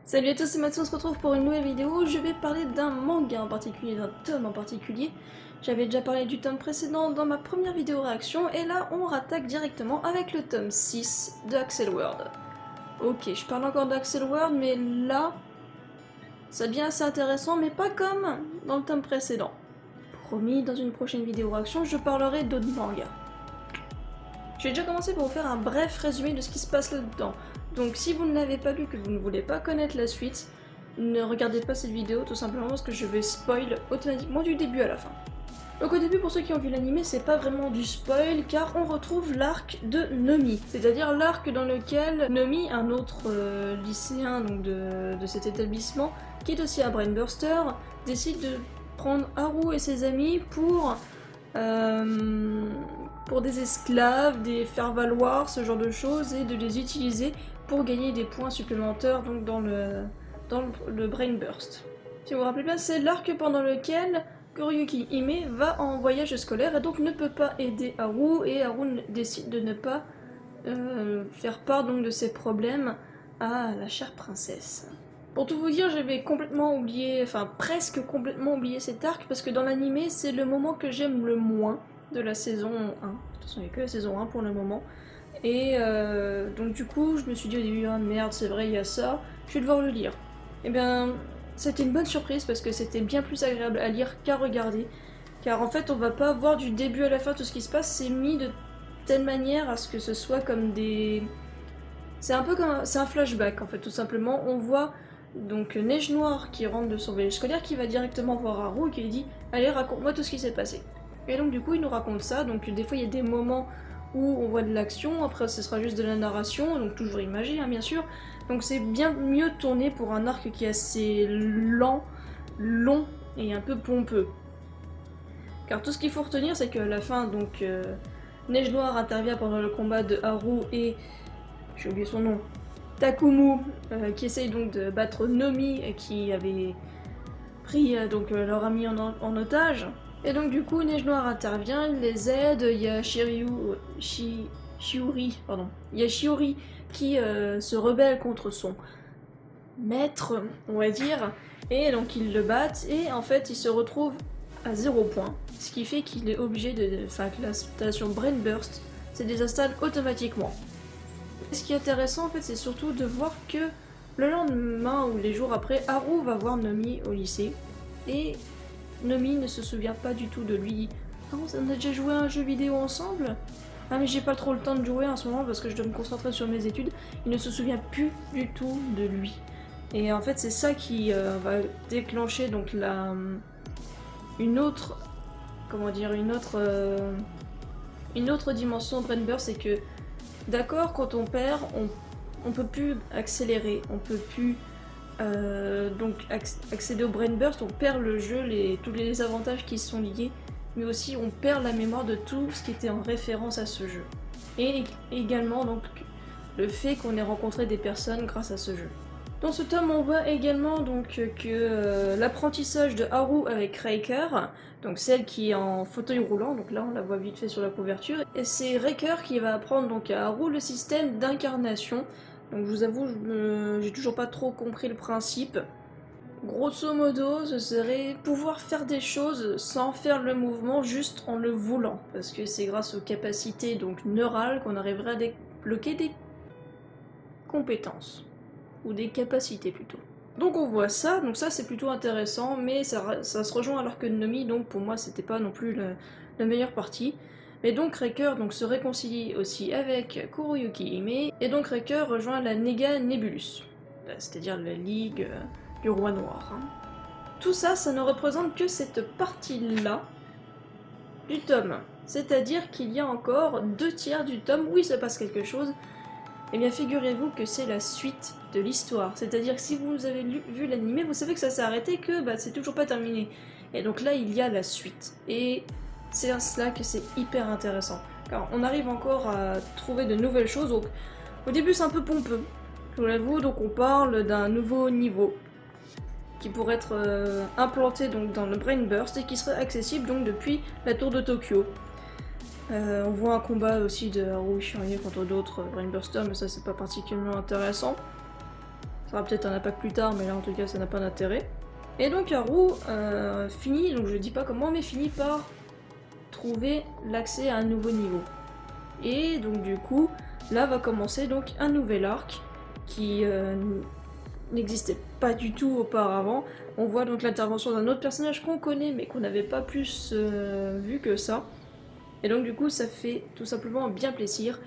Salut à tous, c'est Mathieu, on se retrouve pour une nouvelle vidéo où je vais parler d'un manga en particulier, d'un tome en particulier. J'avais déjà parlé du tome précédent dans ma première vidéo réaction et là on rattaque directement avec le tome 6 de Accel World. Ok, je parle encore d'Accel World mais là ça devient assez intéressant mais pas comme dans le tome précédent. Promis, dans une prochaine vidéo réaction je parlerai d'autres mangas. J'ai déjà commencé pour vous faire un bref résumé de ce qui se passe là-dedans. Donc si vous ne l'avez pas lu, que vous ne voulez pas connaître la suite, ne regardez pas cette vidéo tout simplement parce que je vais spoil automatiquement du début à la fin. Donc au début, pour ceux qui ont vu l'anime, c'est pas vraiment du spoil car on retrouve l'arc de Nomi, c'est-à-dire l'arc dans lequel Nomi, un autre lycéen donc de cet établissement, qui est aussi un brainburster, décide de prendre Haru et ses amis pour des esclaves, des faire-valoir, ce genre de choses, et de les utiliser pour gagner des points supplémentaires donc dans le Brain Burst. Si vous vous rappelez bien, c'est l'arc pendant lequel Kuroyuki Hime va en voyage scolaire et donc ne peut pas aider Haru, et Haru décide de ne pas faire part donc de ses problèmes à la chère princesse. Pour tout vous dire, j'avais complètement oublié, enfin presque complètement oublié cet arc parce que dans l'anime, c'est le moment que j'aime le moins de la saison 1. De toute façon, il n'y a que la saison 1 pour le moment. Et donc du coup, je me suis dit au début, ah merde, c'est vrai, il y a ça, je vais devoir le lire. Et bien, c'était une bonne surprise parce que c'était bien plus agréable à lire qu'à regarder. Car en fait, on va pas voir du début à la fin tout ce qui se passe, c'est mis de telle manière à ce que ce soit comme des... C'est un peu comme... C'est un flashback en fait, tout simplement. On voit donc Neige Noire qui rentre de son voyage scolaire, qui va directement voir Haru et qui lui dit « Allez, raconte-moi tout ce qui s'est passé ». Et donc du coup, il nous raconte ça, donc des fois il y a des moments où on voit de l'action, après ce sera juste de la narration, donc toujours imagé hein, bien sûr. Donc c'est bien mieux tourné pour un arc qui est assez lent, long et un peu pompeux. Car tout ce qu'il faut retenir, c'est qu'à la fin, donc Neige Noire intervient pendant le combat de Haru et... j'ai oublié son nom. Takumu, qui essaye donc de battre Nomi, qui avait pris donc leur ami en otage. Et donc du coup, Neige Noire intervient, il les aide, il y a Shiori qui se rebelle contre son maître, on va dire, et donc ils le battent, et en fait il se retrouve à 0 point, ce qui fait qu'il est obligé de... Enfin que l'installation Brain Burst se désinstalle automatiquement. Ce qui est intéressant en fait, c'est surtout de voir que le lendemain ou les jours après, Haru va voir Nomi au lycée, et Nomi ne se souvient pas du tout de lui. Ah, on a déjà joué à un jeu vidéo ensemble? Ah mais j'ai pas trop le temps de jouer en ce moment parce que je dois me concentrer sur mes études. Il ne se souvient plus du tout de lui. Et en fait c'est ça qui va déclencher donc une autre dimension de Brain Burst, c'est que d'accord, quand on perd, on peut plus accélérer, on peut plus donc accéder au Brain Burst, on perd le jeu, tous les avantages qui sont liés, mais aussi on perd la mémoire de tout ce qui était en référence à ce jeu. Et également donc le fait qu'on ait rencontré des personnes grâce à ce jeu. Dans ce tome, on voit également donc que l'apprentissage de Haru avec Riker, donc celle qui est en fauteuil roulant, donc là on la voit vite fait sur la couverture, et c'est Riker qui va apprendre donc à Haru le système d'incarnation. Donc je vous avoue, j'ai toujours pas trop compris le principe. Grosso modo, ce serait pouvoir faire des choses sans faire le mouvement, juste en le voulant, parce que c'est grâce aux capacités donc neurales qu'on arriverait à débloquer des compétences. Ou des capacités plutôt. Donc on voit ça, donc ça c'est plutôt intéressant, mais ça se rejoint à l'arc de Nomi, donc pour moi c'était pas non plus la meilleure partie. Mais donc Riker donc, se réconcilie aussi avec Kuroyuki Hime, et donc Riker rejoint la Nega Nebulus, c'est-à-dire la Ligue du Roi Noir. Tout ça, ça ne représente que cette partie-là du tome, c'est-à-dire qu'il y a encore 2/3 du tome où il se passe quelque chose. Eh bien figurez-vous que c'est la suite de l'histoire, c'est-à-dire que si vous avez vu l'anime, vous savez que ça s'est arrêté, que c'est toujours pas terminé. Et donc là il y a la suite, et c'est à cela que c'est hyper intéressant, car on arrive encore à trouver de nouvelles choses. Donc au début c'est un peu pompeux, je vous l'avoue, donc on parle d'un nouveau niveau qui pourrait être implanté donc dans le Brain Burst et qui serait accessible donc depuis la tour de Tokyo. On voit un combat aussi de Haru Shirai contre d'autres Brainbursters, mais ça c'est pas particulièrement intéressant. Ça aura peut-être un impact plus tard, mais là en tout cas ça n'a pas d'intérêt. Et donc Haru finit, donc je dis pas comment, mais finit par trouver l'accès à un nouveau niveau. Et donc du coup, là va commencer donc un nouvel arc qui n'existait pas du tout auparavant. On voit donc l'intervention d'un autre personnage qu'on connaît mais qu'on n'avait pas plus vu que ça. Et donc du coup ça fait tout simplement bien plaisir.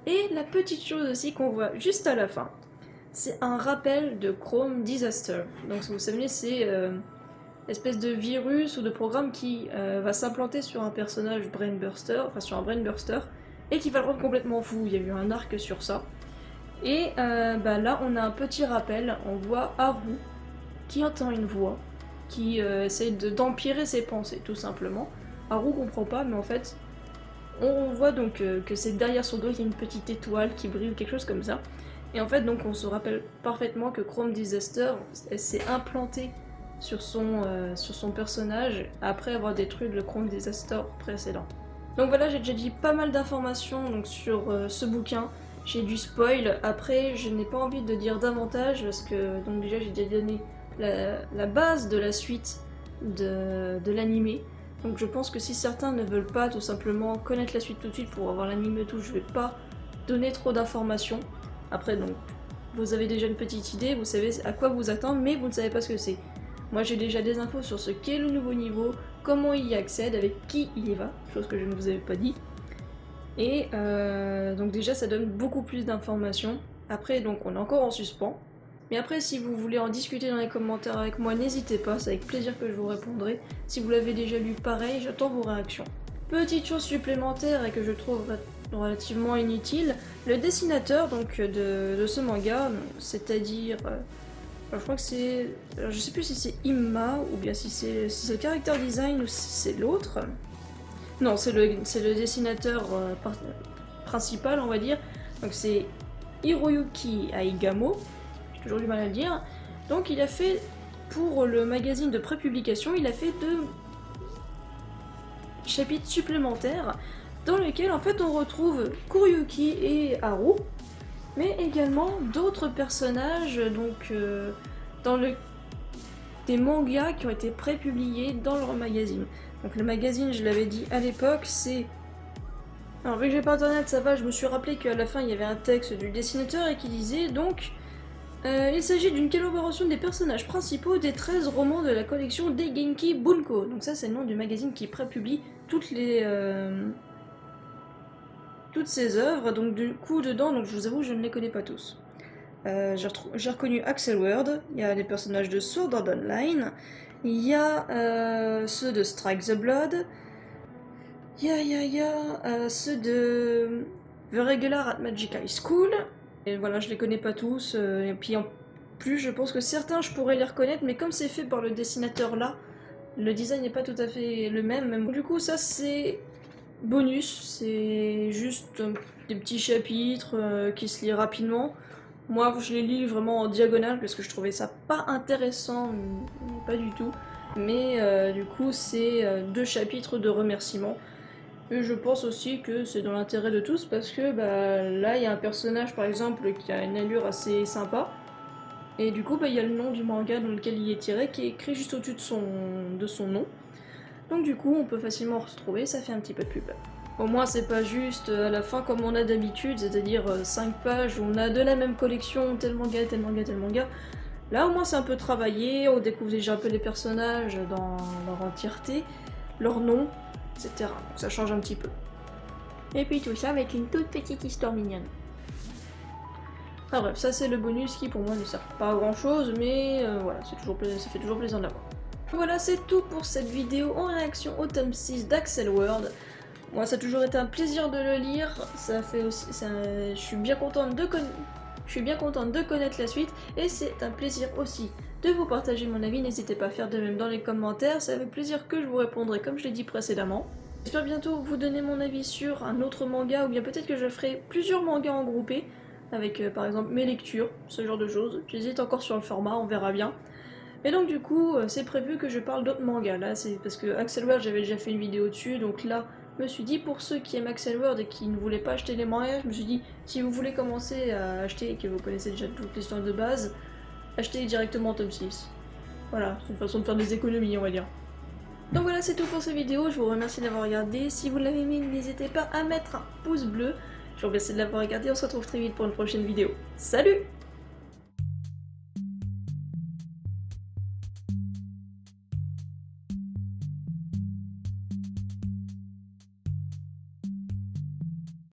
Et la petite chose aussi qu'on voit juste à la fin, c'est un rappel de Chrome Disaster. Donc vous savez, c'est espèce de virus ou de programme qui va s'implanter sur un personnage Brainburster, enfin sur un Brainburster, et qui va le rendre complètement fou. Il y a eu un arc sur ça. Et là on a un petit rappel, on voit Haru qui entend une voix, qui essaie d'empirer ses pensées tout simplement. Haru comprend pas, mais en fait on voit donc que c'est derrière son dos, il y a une petite étoile qui brille ou quelque chose comme ça. Et en fait, donc, on se rappelle parfaitement que Chrome Disaster s'est implantée sur son personnage après avoir détruit le Chrome Disaster précédent. Donc voilà, j'ai déjà dit pas mal d'informations donc, sur ce bouquin. J'ai du spoil. Après, je n'ai pas envie de dire davantage parce que donc déjà j'ai déjà donné la base de la suite de l'animé. Donc je pense que si certains ne veulent pas tout simplement connaître la suite tout de suite pour avoir l'anime et tout, je vais pas donner trop d'informations. Après donc, vous avez déjà une petite idée, vous savez à quoi vous attendre, mais vous ne savez pas ce que c'est. Moi j'ai déjà des infos sur ce qu'est le nouveau niveau, comment il y accède, avec qui il y va, chose que je ne vous avais pas dit. Et donc déjà ça donne beaucoup plus d'informations. Après donc on est encore en suspens. Mais après, si vous voulez en discuter dans les commentaires avec moi, n'hésitez pas, c'est avec plaisir que je vous répondrai. Si vous l'avez déjà lu, pareil, j'attends vos réactions. Petite chose supplémentaire et que je trouve relativement inutile, le dessinateur donc, de ce manga, c'est-à-dire... je crois que c'est... Je sais plus si c'est Imma, ou bien si c'est le character design, ou si c'est l'autre. Non, c'est le dessinateur principal, on va dire. Donc c'est Hiroyuki Aigamo. Toujours du mal à le dire. Donc il a fait, pour le magazine de prépublication, il a fait 2 chapitres supplémentaires dans lesquels en fait on retrouve Kuryuki et Haru, mais également d'autres personnages donc des mangas qui ont été prépubliés dans leur magazine. Donc le magazine, je l'avais dit à l'époque, c'est... Alors vu que j'ai pas internet, ça va, je me suis rappelé qu'à la fin il y avait un texte du dessinateur et qui disait donc... il s'agit d'une collaboration des personnages principaux des 13 romans de la collection Deigenki Bunko. Donc ça c'est le nom du magazine qui prépublie toutes ces œuvres. Donc du coup dedans, donc je vous avoue je ne les connais pas tous. J'ai reconnu Axel Word, il y a les personnages de Sword Art Online, il y a ceux de Strike the Blood, il y a ceux de The Regular at Magic High School. Et voilà, je les connais pas tous, et puis en plus je pense que certains je pourrais les reconnaître, mais comme c'est fait par le dessinateur là, le design n'est pas tout à fait le même. Du coup ça c'est bonus, c'est juste des petits chapitres qui se lisent rapidement. Moi je les lis vraiment en diagonale parce que je trouvais ça pas intéressant, pas du tout. Mais du coup c'est 2 chapitres de remerciements. Et je pense aussi que c'est dans l'intérêt de tous parce que là il y a un personnage par exemple qui a une allure assez sympa et du coup il y a le nom du manga dans lequel il est tiré qui est écrit juste au-dessus de son nom. Donc du coup on peut facilement retrouver, ça fait un petit peu de pub. Au moins c'est pas juste à la fin comme on a d'habitude, c'est-à-dire 5 pages où on a de la même collection, tel manga, tel manga, tel manga. Là au moins c'est un peu travaillé, on découvre déjà un peu les personnages dans leur entièreté, leurs noms, etc. Donc ça change un petit peu. Et puis tout ça avec une toute petite histoire mignonne. Enfin bref, ça c'est le bonus qui pour moi ne sert pas à grand chose, mais voilà, ça fait toujours plaisir de l'avoir. Voilà, c'est tout pour cette vidéo en réaction au tome 6 d'Axel World. Moi ça a toujours été un plaisir de le lire, ça fait aussi, je suis bien contente de connaître la suite, et c'est un plaisir aussi de vous partager mon avis. N'hésitez pas à faire de même dans les commentaires, c'est avec plaisir que je vous répondrai comme je l'ai dit précédemment. J'espère bientôt vous donner mon avis sur un autre manga, ou bien peut-être que je ferai plusieurs mangas en groupé, avec par exemple mes lectures, ce genre de choses. J'hésite encore sur le format, on verra bien. Et donc du coup, c'est prévu que je parle d'autres mangas. Là, c'est parce que Axel World, j'avais déjà fait une vidéo dessus, donc là, je me suis dit, pour ceux qui aiment Axel World et qui ne voulaient pas acheter les mangas, je me suis dit, si vous voulez commencer à acheter et que vous connaissez déjà toute l'histoire de base, achetez directement tome 6. Voilà, c'est une façon de faire des économies, on va dire. Donc voilà, c'est tout pour cette vidéo, je vous remercie d'avoir regardé. Si vous l'avez aimé, n'hésitez pas à mettre un pouce bleu. Je vous remercie de l'avoir regardé, on se retrouve très vite pour une prochaine vidéo. Salut!